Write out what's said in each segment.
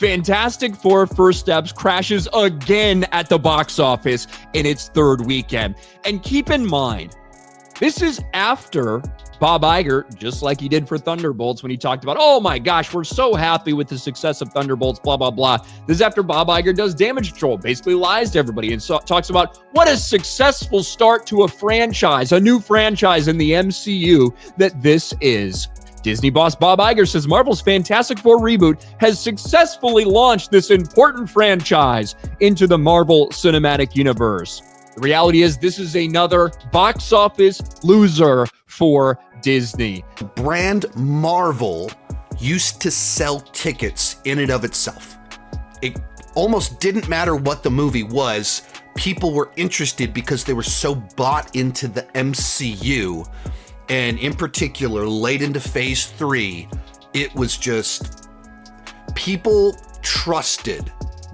Fantastic Four First Steps crashes again at the box office in its third weekend. And keep in mind, this is after Bob Iger, just like he did for Thunderbolts when he talked about, oh my gosh, we're so happy with the success of Thunderbolts, blah, blah, blah. This is after Bob Iger does Damage Control, basically lies to everybody and talks about what a successful start to a franchise, a new franchise in the MCU that this is. Disney boss Bob Iger says Marvel's Fantastic Four reboot has successfully launched this important franchise into the Marvel Cinematic Universe. The reality is this is another box office loser for Disney. Brand Marvel used to sell tickets in and of itself. It almost didn't matter what the movie was. People were interested because they were so bought into the MCU. And in particular, late into phase 3, it was just people trusted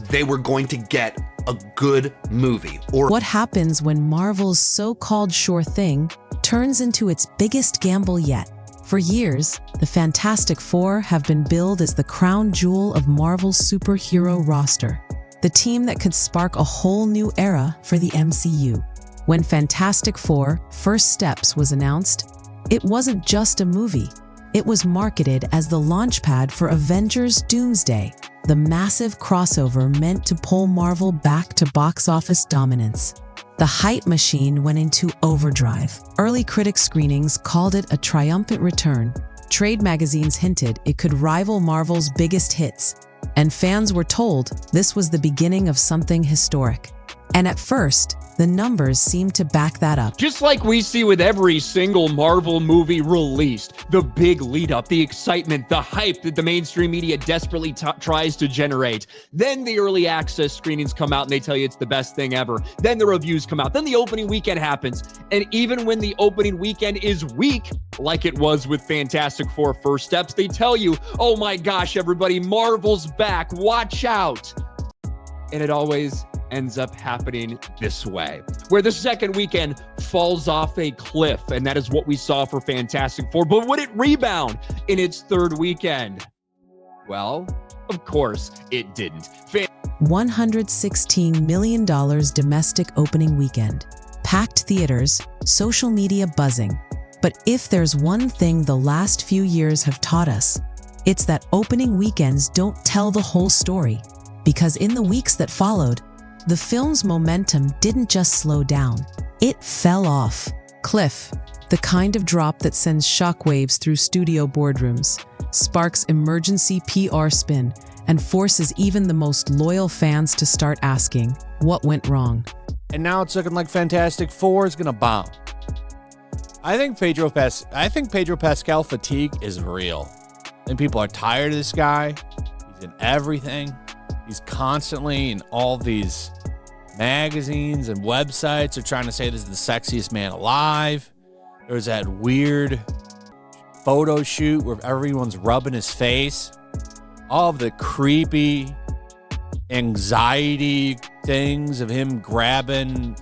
they were going to get a good movie. Or what happens when Marvel's so-called sure thing turns into its biggest gamble yet? For years, the Fantastic Four have been billed as the crown jewel of Marvel's superhero roster, the team that could spark a whole new era for the MCU. When Fantastic Four First Steps was announced, it wasn't just a movie. It was marketed as the launchpad for Avengers Doomsday, the massive crossover meant to pull Marvel back to box office dominance. The hype machine went into overdrive. Early critic screenings called it a triumphant return. Trade magazines hinted it could rival Marvel's biggest hits. And fans were told this was the beginning of something historic. And at first, the numbers seem to back that up. Just like we see with every single Marvel movie released, the big lead up, the excitement, the hype that the mainstream media desperately tries to generate. Then the early access screenings come out and they tell you it's the best thing ever. Then the reviews come out. Then the opening weekend happens. And even when the opening weekend is weak, like it was with Fantastic Four First Steps, they tell you, oh my gosh, everybody, Marvel's back, watch out. And it always ends up happening this way, where the second weekend falls off a cliff, and that is what we saw for Fantastic Four. But would it rebound in its third weekend? Well, of course it didn't. $116 million domestic opening weekend. Packed theaters, social media buzzing. But if there's one thing the last few years have taught us, it's that opening weekends don't tell the whole story. Because in the weeks that followed, the film's momentum didn't just slow down, it fell off. Cliff, the kind of drop that sends shockwaves through studio boardrooms, sparks emergency PR spin, and forces even the most loyal fans to start asking, what went wrong? And now it's looking like Fantastic Four is gonna bomb. I think Pedro Pascal fatigue is real. I think people are tired of this guy. He's in everything. He's constantly in all these magazines and websites are trying to say this is the sexiest man alive. There was that weird photo shoot where everyone's rubbing his face. All of the creepy anxiety things of him grabbing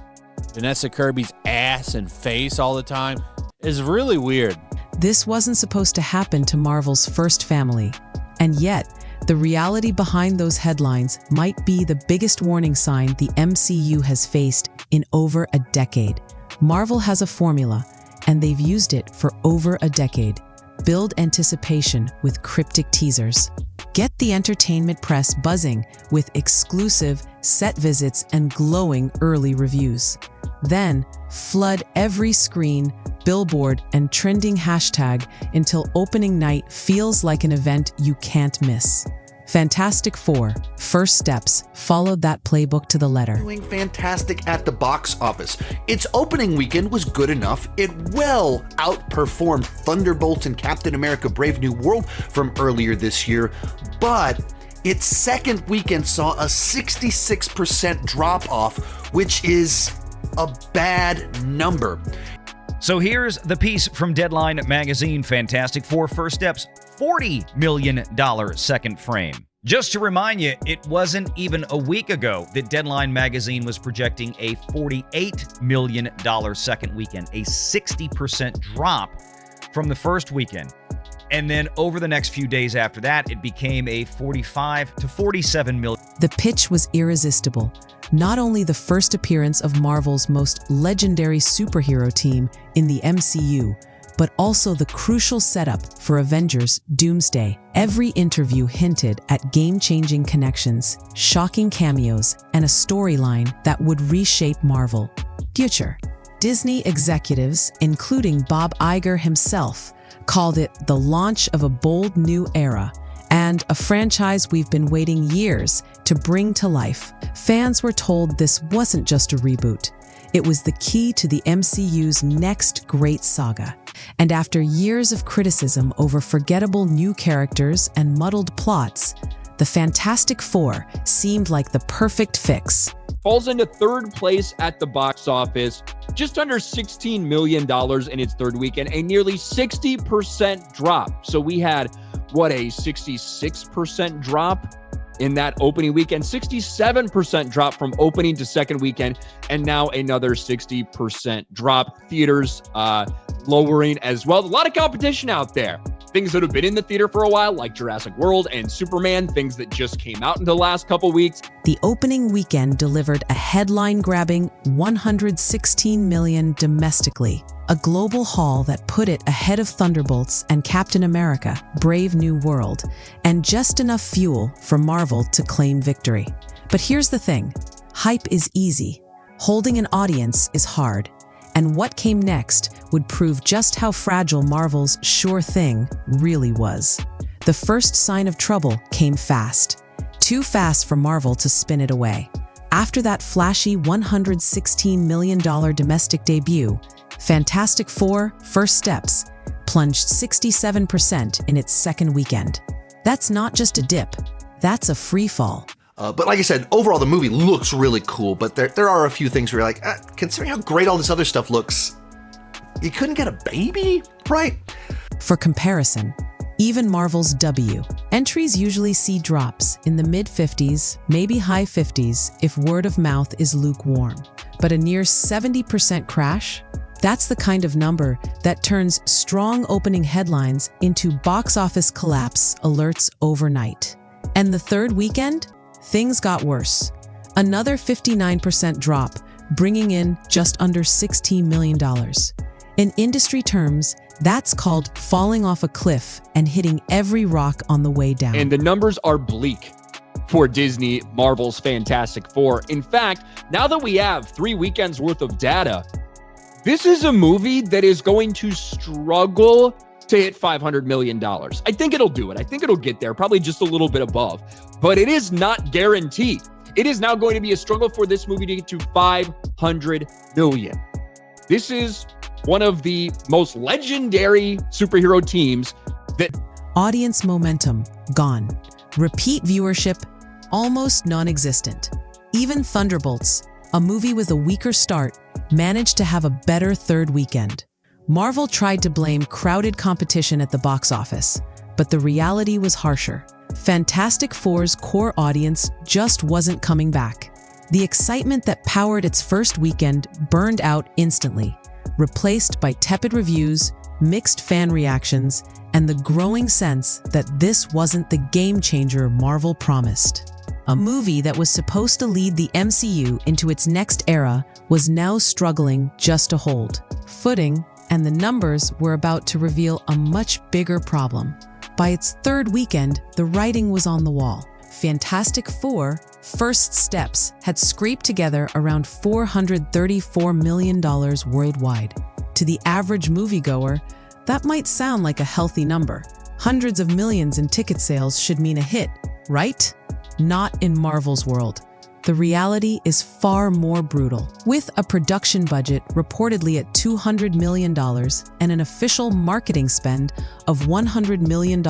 Vanessa Kirby's ass and face all the time is really weird. This wasn't supposed to happen to Marvel's first family, and yet, the reality behind those headlines might be the biggest warning sign the MCU has faced in over a decade. Marvel has a formula, and they've used it for over a decade. Build anticipation with cryptic teasers. Get the entertainment press buzzing with exclusive set visits and glowing early reviews. Then, flood every screen, billboard, and trending hashtag until opening night feels like an event you can't miss. Fantastic Four First Steps followed that playbook to the letter. Doing fantastic at the box office. Its opening weekend was good enough. It well outperformed Thunderbolts and Captain America Brave New World from earlier this year, but its second weekend saw a 66% drop off, which is a bad number. So here's the piece from Deadline magazine. Fantastic Four First Steps, $40 million second frame. Just to remind you, it wasn't even a week ago that Deadline magazine was projecting a $48 million second weekend, a 60% drop from the first weekend. And then over the next few days after that, it became a 45 to 47 million. The pitch was irresistible. Not only the first appearance of Marvel's most legendary superhero team in the MCU, but also the crucial setup for Avengers Doomsday. Every interview hinted at game-changing connections, shocking cameos, and a storyline that would reshape Marvel. Future. Disney executives, including Bob Iger himself, called it the launch of a bold new era and a franchise we've been waiting years to bring to life. Fans were told this wasn't just a reboot. It was the key to the MCU's next great saga. And after years of criticism over forgettable new characters and muddled plots, the Fantastic Four seemed like the perfect fix. Falls into third place at the box office, just under $16 million in its third weekend, a nearly 60% drop. So we had, a 66% drop in that opening weekend, 67% drop from opening to second weekend, and now another 60% drop. Theaters lowering as well. A lot of competition out there. Things that have been in the theater for a while, like Jurassic World and Superman, things that just came out in the last couple weeks. The opening weekend delivered a headline-grabbing $116 million domestically, a global haul that put it ahead of Thunderbolts and Captain America: Brave New World, and just enough fuel for Marvel to claim victory. But here's the thing: hype is easy. Holding an audience is hard. And what came next would prove just how fragile Marvel's sure thing really was. The first sign of trouble came fast. Too fast for Marvel to spin it away. After that flashy $116 million domestic debut, Fantastic Four: First Steps plunged 67% in its second weekend. That's not just a dip, that's a free fall. But like I said, overall, the movie looks really cool, but there are a few things where you're like, considering how great all this other stuff looks, you couldn't get a baby, right? For comparison, even Marvel's W entries usually see drops in the mid-50s, maybe high 50s, if word of mouth is lukewarm. But a near 70% crash? That's the kind of number that turns strong opening headlines into box office collapse alerts overnight. And the third weekend? Things got worse. Another 59% drop, bringing in just under $16 million. In industry terms, that's called falling off a cliff and hitting every rock on the way down. And the numbers are bleak for Disney Marvel's Fantastic Four. In fact, now that we have 3 weekends worth of data, this is a movie that is going to struggle to hit $500 million. I think it'll do it. I think it'll get there, probably just a little bit above. But it is not guaranteed. It is now going to be a struggle for this movie to get to $500 million. This is one of the most legendary superhero teams that... Audience momentum gone. Repeat viewership almost non-existent. Even Thunderbolts, a movie with a weaker start, managed to have a better third weekend. Marvel tried to blame crowded competition at the box office, but the reality was harsher. Fantastic Four's core audience just wasn't coming back. The excitement that powered its first weekend burned out instantly, replaced by tepid reviews, mixed fan reactions, and the growing sense that this wasn't the game-changer Marvel promised. A movie that was supposed to lead the MCU into its next era was now struggling just to hold footing, and the numbers were about to reveal a much bigger problem. By its third weekend, the writing was on the wall. Fantastic Four: First Steps had scraped together around $434 million worldwide. To the average moviegoer, that might sound like a healthy number. Hundreds of millions in ticket sales should mean a hit, right? Not in Marvel's world. The reality is far more brutal. With a production budget reportedly at $200 million and an official marketing spend of $100 million,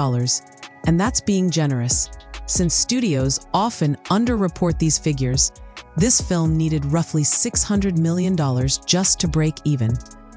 and that's being generous. Since studios often underreport these figures, this film needed roughly $600 million just to break even.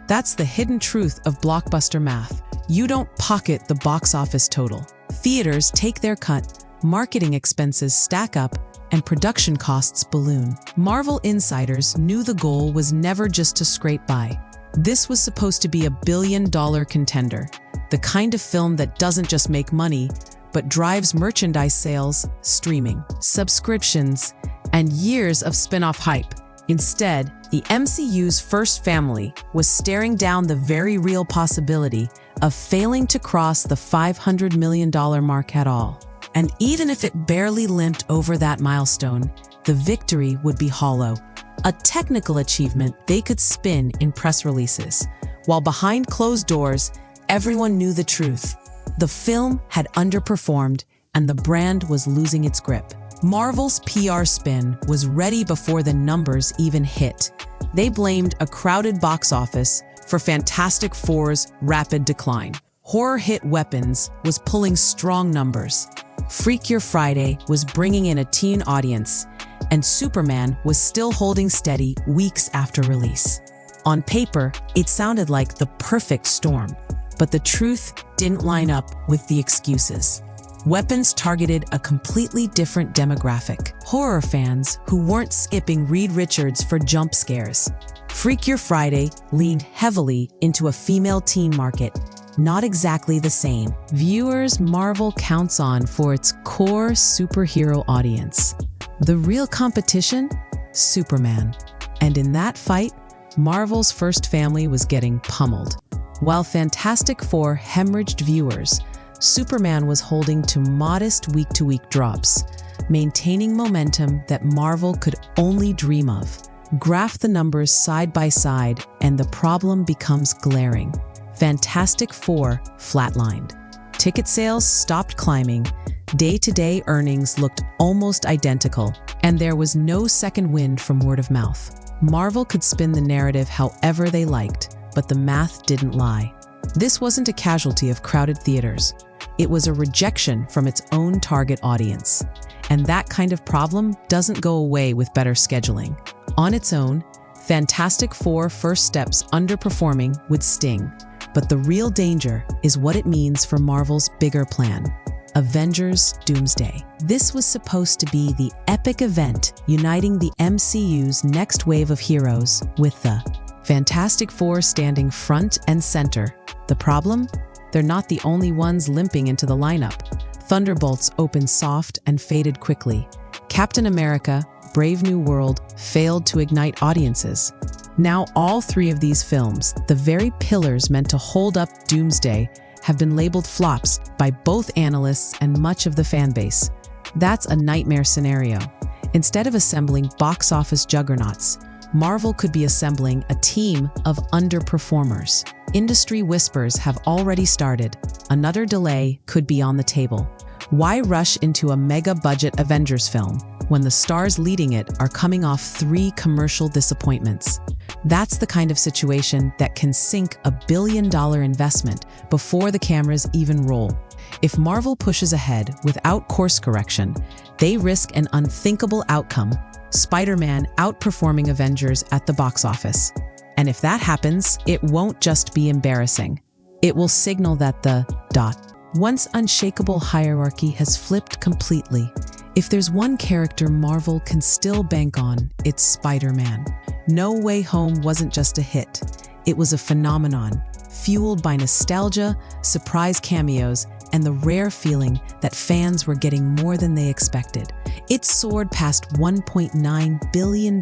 That's the hidden truth of blockbuster math. You don't pocket the box office total. Theaters take their cut, marketing expenses stack up, and production costs balloon. Marvel insiders knew the goal was never just to scrape by. This was supposed to be a billion-dollar contender. The kind of film that doesn't just make money, but drives merchandise sales, streaming, subscriptions, and years of spin-off hype. Instead, the MCU's first family was staring down the very real possibility of failing to cross the $500 million mark at all. And even if it barely limped over that milestone, the victory would be hollow. A technical achievement they could spin in press releases, while behind closed doors, everyone knew the truth. The film had underperformed, and the brand was losing its grip. Marvel's PR spin was ready before the numbers even hit. They blamed a crowded box office for Fantastic Four's rapid decline. Horror hit Weapons was pulling strong numbers. Freak Your Friday was bringing in a teen audience, and Superman was still holding steady weeks after release. On paper, it sounded like the perfect storm, but the truth didn't line up with the excuses. Weapons targeted a completely different demographic, horror fans who weren't skipping Reed Richards for jump scares. Freak Your Friday leaned heavily into a female teen market, not exactly the same viewers Marvel counts on for its core superhero audience. The real competition? Superman. And in that fight, Marvel's first family was getting pummeled. While Fantastic Four hemorrhaged viewers, Superman was holding to modest week-to-week drops, maintaining momentum that Marvel could only dream of. Graph the numbers side by side, and the problem becomes glaring. Fantastic Four flatlined. Ticket sales stopped climbing, day-to-day earnings looked almost identical, and there was no second wind from word of mouth. Marvel could spin the narrative however they liked, but the math didn't lie. This wasn't a casualty of crowded theaters. It was a rejection from its own target audience. And that kind of problem doesn't go away with better scheduling. On its own, Fantastic Four First Steps underperforming would sting. But the real danger is what it means for Marvel's bigger plan. Avengers Doomsday. This was supposed to be the epic event uniting the MCU's next wave of heroes with the Fantastic Four standing front and center. The problem? They're not the only ones limping into the lineup. Thunderbolts opened soft and faded quickly. Captain America, Brave New World, failed to ignite audiences. Now all three of these films, the very pillars meant to hold up Doomsday, have been labeled flops by both analysts and much of the fan base. That's a nightmare scenario. Instead of assembling box office juggernauts, Marvel could be assembling a team of underperformers. Industry whispers have already started. Another delay could be on the table. Why rush into a mega-budget Avengers film when the stars leading it are coming off 3 commercial disappointments? That's the kind of situation that can sink a billion-dollar investment before the cameras even roll. If Marvel pushes ahead without course correction, they risk an unthinkable outcome: Spider-Man outperforming Avengers at the box office. And if that happens, it won't just be embarrassing. It will signal that the once unshakable hierarchy has flipped completely. If there's one character Marvel can still bank on, it's Spider-Man. No Way Home wasn't just a hit. It was a phenomenon, fueled by nostalgia, surprise cameos, and the rare feeling that fans were getting more than they expected. It soared past $1.9 billion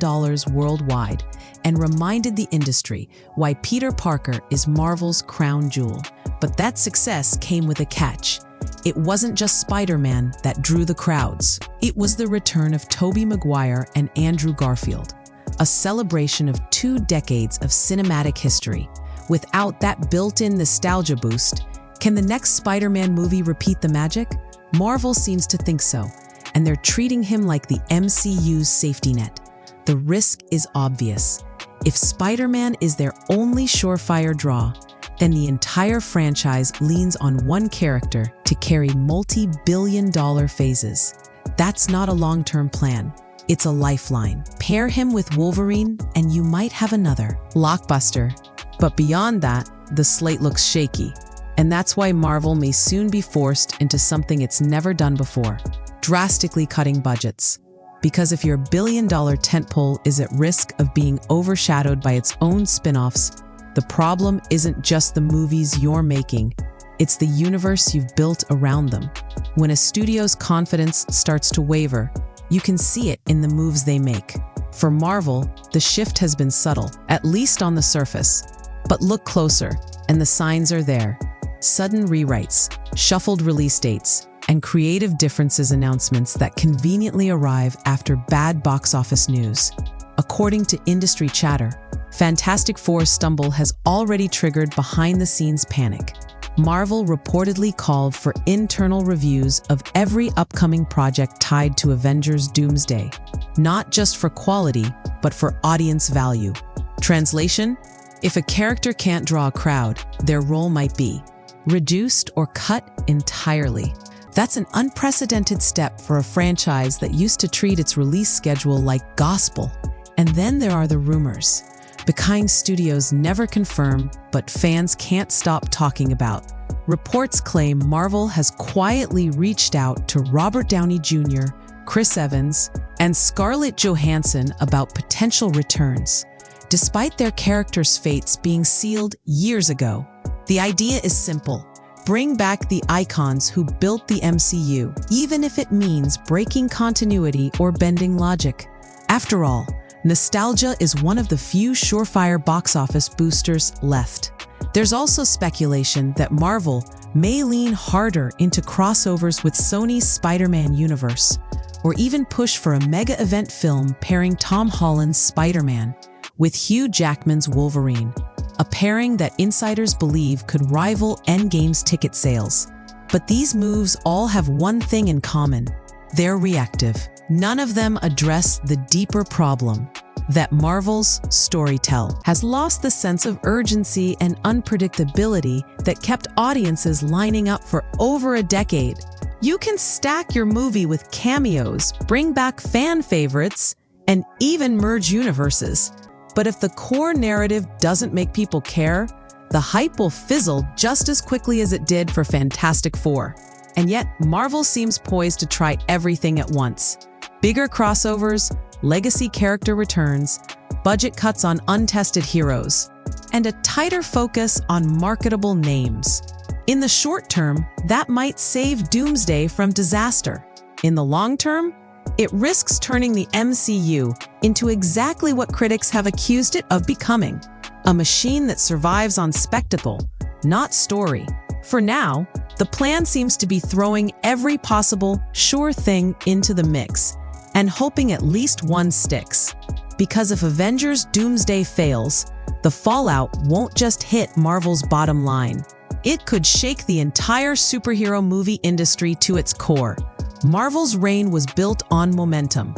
worldwide and reminded the industry why Peter Parker is Marvel's crown jewel. But that success came with a catch. It wasn't just Spider-Man that drew the crowds. It was the return of Tobey Maguire and Andrew Garfield, a celebration of 2 decades of cinematic history. Without that built-in nostalgia boost, can the next Spider-Man movie repeat the magic? Marvel seems to think so, and they're treating him like the MCU's safety net. The risk is obvious. If Spider-Man is their only surefire draw, then the entire franchise leans on one character to carry multi-billion-dollar phases. That's not a long-term plan. It's a lifeline. Pair him with Wolverine, and you might have another blockbuster. But beyond that, the slate looks shaky. And that's why Marvel may soon be forced into something it's never done before: drastically cutting budgets. Because if your billion-dollar tentpole is at risk of being overshadowed by its own spin-offs, the problem isn't just the movies you're making, it's the universe you've built around them. When a studio's confidence starts to waver, you can see it in the moves they make. For Marvel, the shift has been subtle, at least on the surface. But look closer, and the signs are there. Sudden rewrites, shuffled release dates, and creative differences announcements that conveniently arrive after bad box office news. According to industry chatter, Fantastic Four's stumble has already triggered behind-the-scenes panic. Marvel reportedly called for internal reviews of every upcoming project tied to Avengers Doomsday, not just for quality, but for audience value. Translation: if a character can't draw a crowd, their role might be reduced or cut entirely. That's an unprecedented step for a franchise that used to treat its release schedule like gospel. And then there are the rumors, the kind studios never confirm, but fans can't stop talking about. Reports claim Marvel has quietly reached out to Robert Downey Jr., Chris Evans, and Scarlett Johansson about potential returns, despite their characters' fates being sealed years ago. The idea is simple: bring back the icons who built the MCU, even if it means breaking continuity or bending logic. After all, nostalgia is one of the few surefire box office boosters left. There's also speculation that Marvel may lean harder into crossovers with Sony's Spider-Man universe, or even push for a mega-event film pairing Tom Holland's Spider-Man with Hugh Jackman's Wolverine, a pairing that insiders believe could rival Endgame's ticket sales. But these moves all have one thing in common: they're reactive. None of them address the deeper problem that Marvel's storytelling has lost the sense of urgency and unpredictability that kept audiences lining up for over a decade. You can stack your movie with cameos, bring back fan favorites, and even merge universes. But if the core narrative doesn't make people care, the hype will fizzle just as quickly as it did for Fantastic Four. And yet, Marvel seems poised to try everything at once. Bigger crossovers, legacy character returns, budget cuts on untested heroes, and a tighter focus on marketable names. In the short term, that might save Doomsday from disaster. In the long term, it risks turning the MCU into exactly what critics have accused it of becoming: a machine that survives on spectacle, not story. For now, the plan seems to be throwing every possible sure thing into the mix and hoping at least one sticks. Because if Avengers Doomsday fails, the fallout won't just hit Marvel's bottom line. It could shake the entire superhero movie industry to its core. Marvel's reign was built on momentum.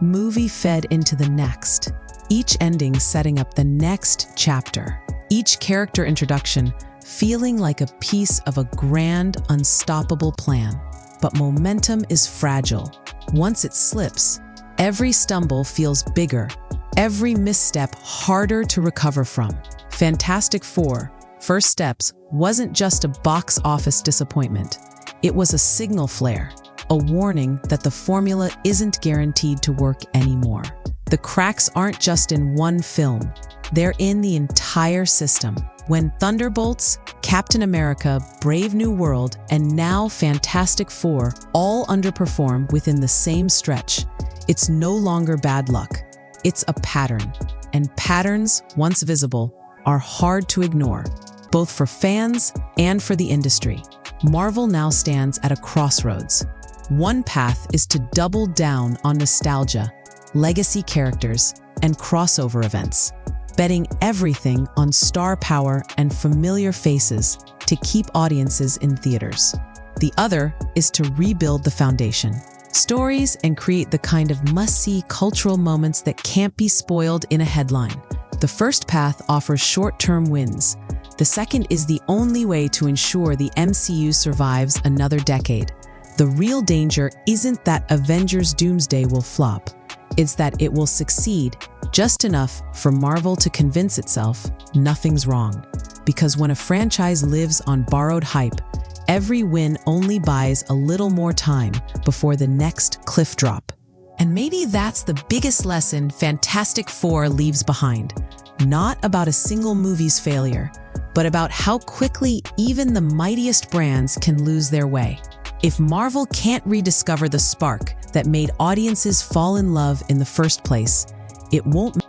Movie fed into the next. Each ending setting up the next chapter. Each character introduction feeling like a piece of a grand, unstoppable plan. But momentum is fragile. Once it slips, every stumble feels bigger, every misstep harder to recover from. Fantastic Four: First Steps wasn't just a box office disappointment. It was a signal flare, a warning that the formula isn't guaranteed to work anymore. The cracks aren't just in one film, they're in the entire system. When Thunderbolts, Captain America, Brave New World, and now Fantastic Four all underperform within the same stretch, it's no longer bad luck. It's a pattern. And patterns, once visible, are hard to ignore, both for fans and for the industry. Marvel now stands at a crossroads. One path is to double down on nostalgia, legacy characters, and crossover events, betting everything on star power and familiar faces to keep audiences in theaters. The other is to rebuild the foundation, stories, and create the kind of must-see cultural moments that can't be spoiled in a headline. The first path offers short-term wins. The second is the only way to ensure the MCU survives another decade. The real danger isn't that Avengers Doomsday will flop. It's that it will succeed just enough for Marvel to convince itself nothing's wrong. Because when a franchise lives on borrowed hype, every win only buys a little more time before the next cliff drop. And maybe that's the biggest lesson Fantastic Four leaves behind. Not about a single movie's failure, but about how quickly even the mightiest brands can lose their way. If Marvel can't rediscover the spark that made audiences fall in love in the first place, it won't